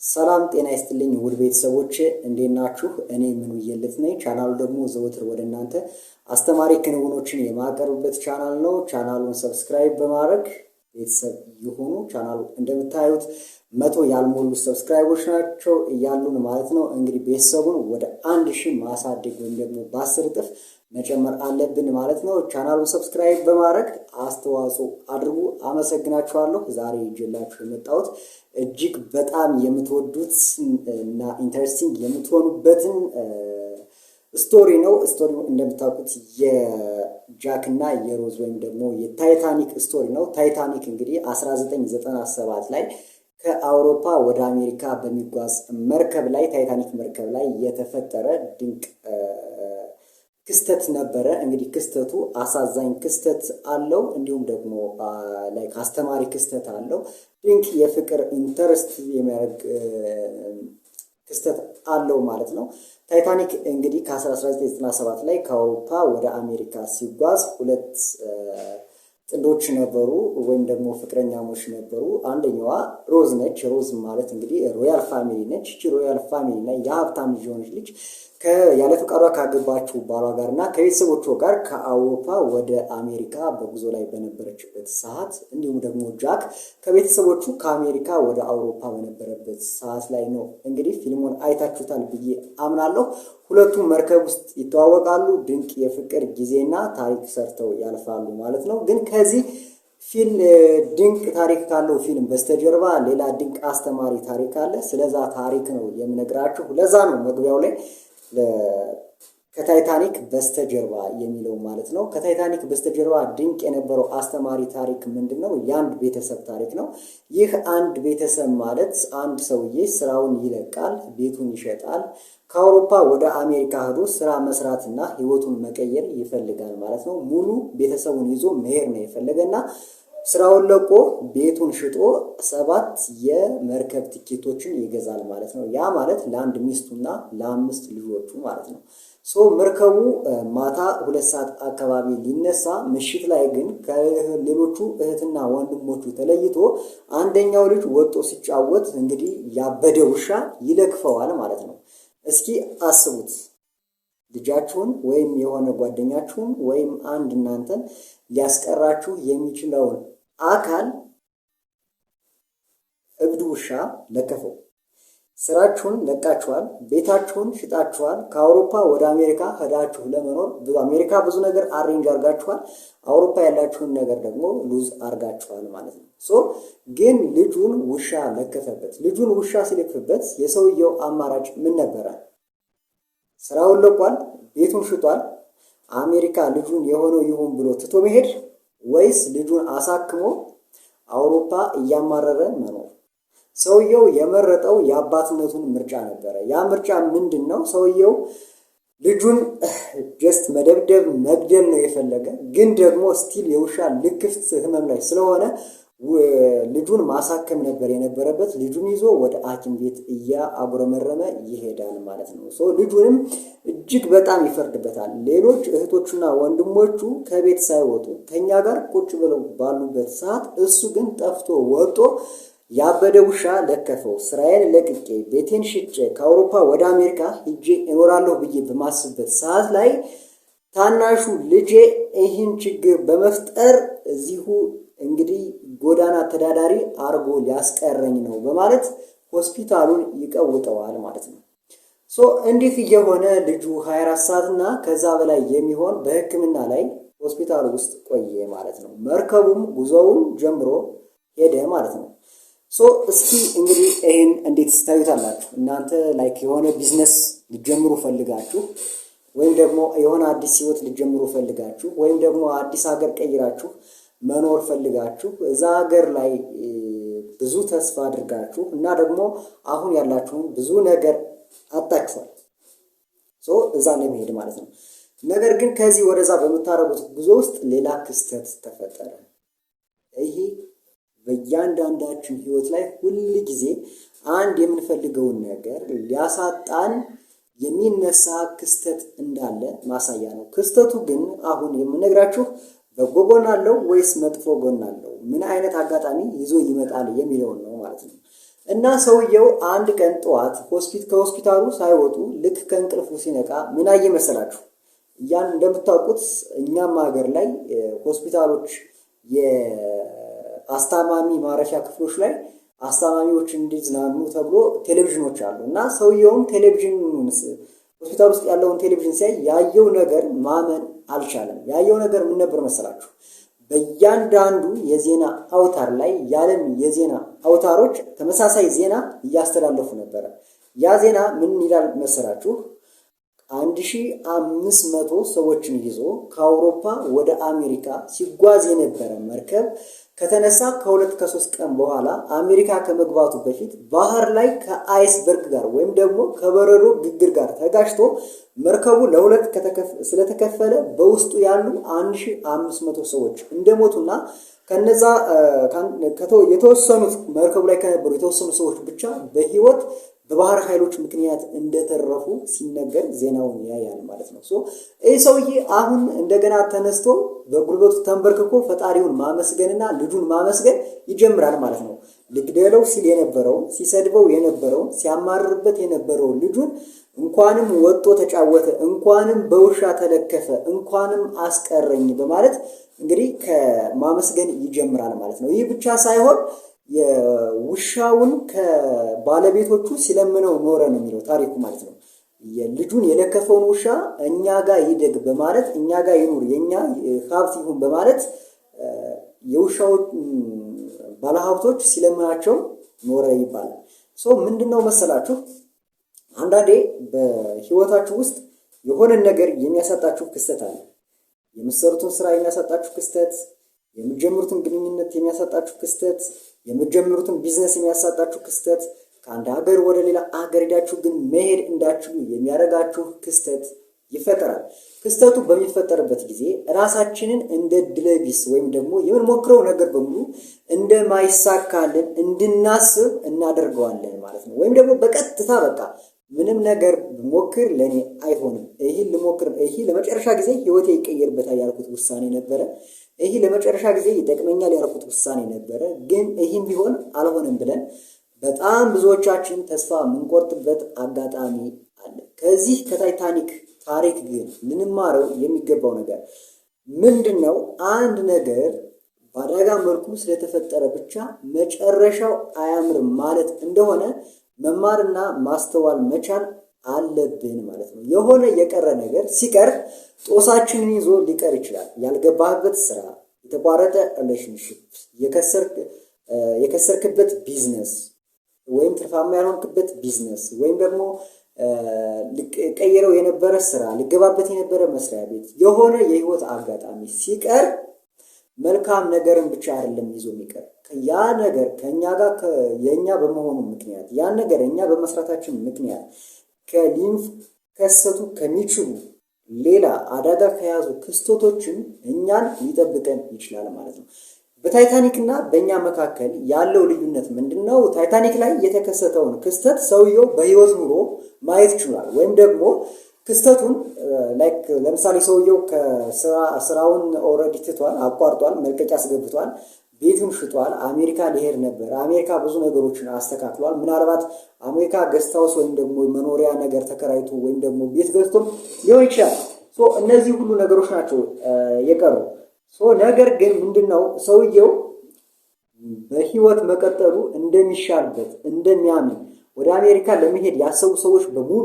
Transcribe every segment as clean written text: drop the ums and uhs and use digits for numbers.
ሰላም ጤና ይስጥልኝ ውድ ቤተሰቦቼ እንዴት ናችሁ? እኔ ምኑ ይየልት ነኝ። ቻናሉ ደግሞ ዘወትር ወደ እናንተ አስተማሪ ክንውኖችን የማቀርብበት ቻናል ነው። ቻናሉን ሰብስክራይብ በማድረግ ቤተሰብ ይሁኑ። ቻናሉ እንደምታዩት 100 ያልሞሉ ሰብስክራይበሮች ናቸው ያሉን ማለት ነው። እንግዲህ ቤተሰቡን ወደ 1000 ማሳደግ ወይም ደግሞ በ10 እጥፍ መጨመር አለብን ማለት ነው። ቻናሉን ሰብስክራይብ በማድረግ አስተዋጽኦ አድርጉ። አመሰግናችኋለሁ። ዛሬ ይዤላችሁ የመጣሁት እጅግ በጣም የምትወዱት እና ኢንተረስቲንግ የምትሆኑበትን ስቶሪ ነው። ስቶሪው እንደምታውቁት የጃክ እና የሮዝ ወይም ደግሞ የታይታኒክ ስቶሪ ነው። ታይታኒክ እንግዲህ 1997 ላይ ከአውሮፓ ወደ አሜሪካ በሚጓዝ መርከብ ላይ ታይታኒክ መርከብ ላይ የተፈጠረ ድንቅ ክስተት ነበረ። እንግዲህ ክስተቱ አሳዛኝ ክስተት አለው፣ እንዲሁም ደግሞ ላይክ አስተማሪ ክስተት አለው። ድንቅ የፍቅር ኢንተረስት የሚያደርግ ክስተት አለው ማለት ነው። ታይታኒክ እንግዲህ ከ1997 ላይ ከአውሮፓ ወደ አሜሪካ ሲጓዝ ሁለት ጥንዶች ነበሩ ወይም ደግሞ ፍቅረኛሞች ነበሩ። አንደኛዋ ሮዝ ነች። ሮዝ ማለት እንግዲህ ሮያል ፋሚሊ ነች። እቺ ሮያል ፋሚሊ ላይ የሀብታም ልጅ የሆነች ልጅ ያለ ፈቃዷ ካገባችው ባሏ ጋር እና ከቤተሰቦቿ ጋር ከአውሮፓ ወደ አሜሪካ በጉዞ ላይ በነበረችበት ሰዓት፣ እንዲሁም ደግሞ ጃክ ከቤተሰቦቹ ከአሜሪካ ወደ አውሮፓ በነበረበት ሰዓት ላይ ነው። እንግዲህ ፊልሙን አይታችሁታል ብዬ አምናለሁ። ሁለቱም መርከብ ውስጥ ይተዋወቃሉ። ድንቅ የፍቅር ጊዜና ታሪክ ሰርተው ያልፋሉ ማለት ነው። ግን ከዚህ ፊልም ድንቅ ታሪክ ካለው ፊልም በስተጀርባ ሌላ ድንቅ አስተማሪ ታሪክ አለ። ስለዛ ታሪክ ነው የምነግራችሁ። ለዛ ነው መግቢያው ላይ ከታይታኒክ በስተጀርባ የሚለው ማለት ነው። ከታይታኒክ በስተጀርባ ድንቅ የነበረው አስተማሪ ታሪክ ምንድነው? የአንድ ቤተሰብ ታሪክ ነው። ይህ አንድ ቤተሰብ ማለት አንድ ሰውዬ ስራውን ይለቃል፣ ቤቱን ይሸጣል፣ ከአውሮፓ ወደ አሜሪካ ሄዶ ስራ መስራትና ህይወቱን መቀየር ይፈልጋል ማለት ነው። ሙሉ ቤተሰቡን ይዞ መሄድ ነው የፈለገና ስራውን ለቆ ቤቱን ሽጦ 7 የመርከብ ቲኬቶችን ይገዛል ማለት ነው። ያ ማለት ለአንድ ሚስቱና ለ5 ልጆቹ ማለት ነው። መርከቡ ማታ 2 ሰዓት አካባቢ ሊነሳ፣ ምሽት ላይ ግን ከሌሎቹ እህትና ወንድሞቹ ተለይቶ አንደኛው ልጅ ወጦ ሲጫወት እንግዲህ ያበደ ውሻ ይለክፈዋል ማለት ነው። እስኪ አስቡት፣ ልጃችሁን ወይም የሆነ ጓደኛችሁን ወይም አንድ እናንተን ሊያስቀራችሁ የሚችለውን አካል እብድ ውሻ ለከፈው። ስራችሁን ለቃችኋል፣ ቤታችሁን ሽጣችኋል፣ ከአውሮፓ ወደ አሜሪካ ሄዳችሁ ለመኖር አሜሪካ ብዙ ነገር አሬንጅ አርጋችኋል፣ አውሮፓ ያላችሁን ነገር ደግሞ ሉዝ አርጋችኋል ማለት ነው። ግን ልጁን ውሻ ለከፈበት። ልጁን ውሻ ሲለክፍበት የሰውየው አማራጭ ምን ነበረ? ስራውን ለቋል፣ ቤቱን ሽጧል፣ አሜሪካ ልጁን የሆነው ይሁን ብሎ ትቶ መሄድ ወይስ ልጁን አሳክሞ አውሮፓ እያማረረ መኖር? ሰውየው የመረጠው የአባትነቱን ምርጫ ነበረ። ያ ምርጫ ምንድነው? ሰውየው ልጁን ጀስት መደብደብ መግደል ነው የፈለገ፣ ግን ደግሞ ስቲል የውሻ ልክፍት ህመም ላይ ስለሆነ ልጁን ማሳከም ነበር የነበረበት። ልጁን ይዞ ወደ ሐኪም ቤት እያጉረመረመ ይሄዳል ማለት ነው። ልጁንም እጅግ በጣም ይፈርድበታል። ሌሎች እህቶቹና ወንድሞቹ ከቤት ሳይወጡ ከኛ ጋር ቁጭ ብለው ባሉበት ሰዓት እሱ ግን ጠፍቶ ወጦ ያበደ ውሻ ለከፈው። ስራዬን ለቅቄ ቤቴን ሽጬ ከአውሮፓ ወደ አሜሪካ ሄጄ እኖራለሁ ብዬ በማስብበት ሰዓት ላይ ታናሹ ልጄ ይህን ችግር በመፍጠር እዚሁ እንግዲህ ጎዳና ተዳዳሪ አርጎ ሊያስቀረኝ ነው በማለት ሆስፒታሉን ይቀውጠዋል ማለት ነው። እንዲህ እየሆነ ልጁ 24 ሰዓትና ከዛ በላይ የሚሆን በሕክምና ላይ ሆስፒታሉ ውስጥ ቆየ ማለት ነው። መርከቡም ጉዞውን ጀምሮ ሄደ ማለት ነው። እስኪ እንግዲህ ይሄን እንዴት ታዩታላችሁ? እናንተ ላይክ የሆነ ቢዝነስ ልጀምሩ ፈልጋችሁ ወይም ደግሞ የሆነ አዲስ ህይወት ልጀምሩ ፈልጋችሁ ወይም ደግሞ አዲስ ሀገር ቀይራችሁ መኖር ፈልጋችሁ እዛ ሀገር ላይ ብዙ ተስፋ አድርጋችሁ እና ደግሞ አሁን ያላችሁን ብዙ ነገር አጣችኋል። እዛ ለመሄድ ማለት ነው። ነገር ግን ከዚህ ወደዛ በምታረጉት ጉዞ ውስጥ ሌላ ክስተት ተፈጠረ። ይሄ በእያንዳንዳችን ህይወት ላይ ሁል ጊዜ አንድ የምንፈልገውን ነገር ሊያሳጣን የሚነሳ ክስተት እንዳለ ማሳያ ነው። ክስተቱ ግን አሁን የምነግራችሁ በጎ ጎን አለው ወይስ መጥፎ ጎን አለው፣ ምን አይነት አጋጣሚ ይዞ ይመጣል የሚለውን ነው ማለት ነው። እና ሰውየው አንድ ቀን ጠዋት ከሆስፒታሉ ሳይወጡ ልክ ከእንቅልፉ ሲነቃ ምን አየ መሰላችሁ? ያን እንደምታውቁት እኛም ሀገር ላይ ሆስፒታሎች የአስታማሚ ማረፊያ ክፍሎች ላይ አስታማሚዎች እንዲዝናኑ ተብሎ ቴሌቪዥኖች አሉ። እና ሰውየውም ቴሌቪዥኑን ሆስፒታል ውስጥ ያለውን ቴሌቪዥን ሲያይ ያየው ነገር ማመን አልቻለም። ያየው ነገር ምን ነበር መሰላችሁ? በእያንዳንዱ የዜና አውታር ላይ የዓለም የዜና አውታሮች ተመሳሳይ ዜና እያስተላለፉ ነበረ። ያ ዜና ምን ይላል መሰላችሁ? 1500 ሰዎችን ይዞ ከአውሮፓ ወደ አሜሪካ ሲጓዝ የነበረ መርከብ ከተነሳ ከ2-3 ቀን በኋላ አሜሪካ ከመግባቱ በፊት ባህር ላይ ከአይስበርግ ጋር ወይም ደግሞ ከበረዶ ግግር ጋር ተጋጭቶ መርከቡ ለሁለት ስለተከፈለ በውስጡ ያሉ 1500 ሰዎች እንደሞቱና ከነዛ የተወሰኑት መርከቡ ላይ ከነበሩ የተወሰኑ ሰዎች ብቻ በህይወት በባህር ኃይሎች ምክንያት እንደተረፉ ሲነገር ዜናውን ያያል ማለት ነው። ይህ ሰውዬ አሁን እንደገና ተነስቶ በጉልበቱ ተንበርክኮ ፈጣሪውን ማመስገንና ልጁን ማመስገን ይጀምራል ማለት ነው። ልግደለው ሲል የነበረው ሲሰድበው የነበረው ሲያማርርበት የነበረው ልጁን እንኳንም ወጦ ተጫወተ፣ እንኳንም በውሻ ተለከፈ፣ እንኳንም አስቀረኝ በማለት እንግዲህ ከማመስገን ይጀምራል ማለት ነው። ይህ ብቻ ሳይሆን የውሻውን ከባለቤቶቹ ሲለምነው ኖረ ነው የሚለው ታሪኩ ማለት ነው። የልጁን የለከፈውን ውሻ እኛ ጋር ይደግ በማለት እኛ ጋር ይኑር የኛ ሀብት ይሁን በማለት የውሻው ባለሀብቶች ሲለምናቸው ኖረ ይባላል። ምንድነው መሰላችሁ? አንዳንዴ በህይወታችሁ ውስጥ የሆነ ነገር የሚያሳጣችሁ ክስተት አለ። የምትሰሩትን ስራ የሚያሳጣችሁ ክስተት፣ የምትጀምሩትን ግንኙነት የሚያሳጣችሁ ክስተት፣ የምትጀምሩትን ቢዝነስ የሚያሳጣችሁ ክስተት፣ ከአንድ ሀገር ወደ ሌላ ሀገር ሄዳችሁ ግን መሄድ እንዳትችሉ የሚያደርጋችሁ ክስተት ይፈጠራል። ክስተቱ በሚፈጠርበት ጊዜ ራሳችንን እንደ ድለቢስ ወይም ደግሞ የምንሞክረው ነገር በሙሉ እንደማይሳካልን እንድናስብ እናደርገዋለን ማለት ነው። ወይም ደግሞ በቀጥታ በቃ ምንም ነገር ሞክር ለኔ አይሆንም፣ ይሄን ልሞክር፣ ይሄ ለመጨረሻ ጊዜ ህይወቴ ይቀየርበታል ያልኩት ውሳኔ ነበረ፣ ይሄ ለመጨረሻ ጊዜ ይጠቅመኛል ያልኩት ውሳኔ ነበረ፣ ግን ይሄም ቢሆን አልሆነም ብለን በጣም ብዙዎቻችን ተስፋ የምንቆርጥበት አጋጣሚ አለ። ከዚህ ከታይታኒክ ታሪክ ግን ልንማረው የሚገባው ነገር ምንድነው? አንድ ነገር በአደጋ መልኩ ስለተፈጠረ ብቻ መጨረሻው አያምርም ማለት እንደሆነ መማርና ማስተዋል መቻል አለብን ማለት ነው። የሆነ የቀረ ነገር ሲቀር ጦሳችንን ይዞ ሊቀር ይችላል። ያልገባህበት ስራ፣ የተቋረጠ ሪሌሽንሺፕ፣ የከሰርክበት ቢዝነስ ወይም ትርፋማ ያልሆንክበት ቢዝነስ ወይም ደግሞ ቀይረው የነበረ ስራ፣ ልገባበት የነበረ መስሪያ ቤት፣ የሆነ የህይወት አጋጣሚ ሲቀር መልካም ነገርን ብቻ አይደለም ይዞ የሚቀር ያ ነገር ከኛ ጋር የኛ በመሆኑ ምክንያት ያን ነገር እኛ በመስራታችን ምክንያት ከሊከሰቱ ከሚችሉ ሌላ አደጋ ከያዙ ክስተቶችን እኛን ሊጠብቀን ይችላል ማለት ነው። በታይታኒክ እና በእኛ መካከል ያለው ልዩነት ምንድነው? ታይታኒክ ላይ የተከሰተውን ክስተት ሰውየው በህይወት ኑሮ ማየት ይችላል። ወይም ደግሞ ክስተቱን ለምሳሌ ሰውየው ስራውን ኦልሬዲ ትቷል፣ አቋርጧል፣ መልቀቂያ አስገብቷል፣ ቤቱን ሽጧል፣ አሜሪካ ሊሄድ ነበር። አሜሪካ ብዙ ነገሮችን አስተካክሏል። ምናልባት አሜሪካ ገስት ሃውስ ወይም ደግሞ መኖሪያ ነገር ተከራይቶ ወይም ደግሞ ቤት ገዝቶም ሊሆን ይችላል። እነዚህ ሁሉ ነገሮች ናቸው የቀሩ። ነገር ግን ምንድነው ሰውየው በህይወት መቀጠሉ እንደሚሻልበት እንደሚያምን ወደ አሜሪካ ለመሄድ ያሰቡ ሰዎች በሙሉ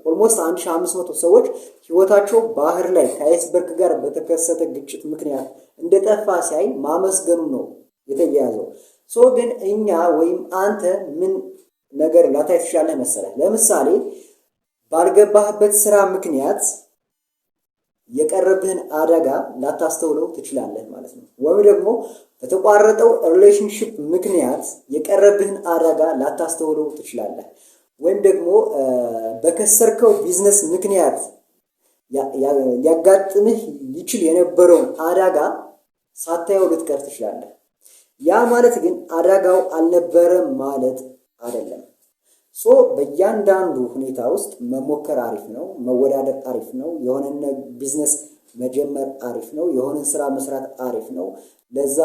ኦልሞስት 1500 ሰዎች ህይወታቸው ባህር ላይ ከአይስበርግ ጋር በተከሰተ ግጭት ምክንያት እንደጠፋ ሲያይ ማመስገኑ ነው የተያያዘው። ግን እኛ ወይም አንተ ምን ነገር ላታይ ትችላለህ መሰለህ? ለምሳሌ ባልገባህበት ስራ ምክንያት የቀረብህን አደጋ ላታስተውለው ትችላለህ ማለት ነው። ወይም ደግሞ በተቋረጠው ሪሌሽንሺፕ ምክንያት የቀረብህን አደጋ ላታስተውለው ትችላለህ። ወይም ደግሞ በከሰርከው ቢዝነስ ምክንያት ያጋጥምህ ይችል የነበረውን አደጋ ሳታየው ልትቀር ትችላለህ። ያ ማለት ግን አደጋው አልነበረም ማለት አይደለም። በእያንዳንዱ ሁኔታ ውስጥ መሞከር አሪፍ ነው፣ መወዳደር አሪፍ ነው፣ የሆነ ቢዝነስ መጀመር አሪፍ ነው፣ የሆነ ስራ መስራት አሪፍ ነው። ለዛ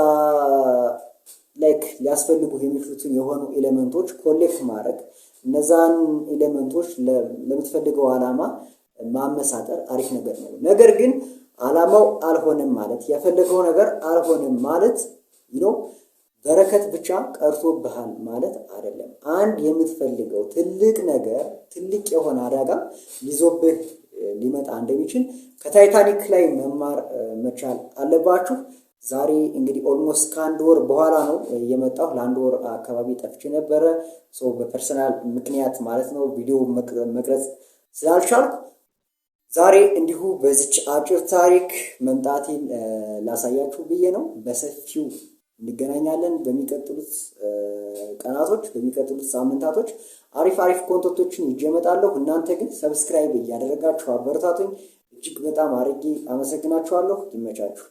ላይክ ሊያስፈልጉ የሚችሉትን የሆኑ ኤሌመንቶች ኮሌክት ማድረግ እነዛን ኤሌመንቶች ለምትፈልገው ዓላማ ማመሳጠር አሪፍ ነገር ነው። ነገር ግን ዓላማው አልሆነም ማለት ያፈለገው ነገር አልሆነም ማለት በረከት ብቻ ቀርቶብሃል ማለት አይደለም። አንድ የምትፈልገው ትልቅ ነገር ትልቅ የሆነ አደጋ ሊዞብህ ሊመጣ እንደሚችል ከታይታኒክ ላይ መማር መቻል አለባችሁ። ዛሬ እንግዲህ ኦልሞስት ከአንድ ወር በኋላ ነው የመጣሁ። ለአንድ ወር አካባቢ ጠፍቼ ነበረ በፐርሰናል ምክንያት ማለት ነው ቪዲዮ መቅረጽ ስላልቻልኩ ዛሬ እንዲሁ በዚች አጭር ታሪክ መምጣቴን ላሳያችሁ ብዬ ነው። በሰፊው እንገናኛለን በሚቀጥሉት ቀናቶች በሚቀጥሉት ሳምንታቶች አሪፍ ኮንተንቶችን ይዤ እመጣለሁ። እናንተ ግን ሰብስክራይብ እያደረጋችሁ አበረታቱኝ። እጅግ በጣም አድርጌ አመሰግናችኋለሁ። ይመቻችሁ።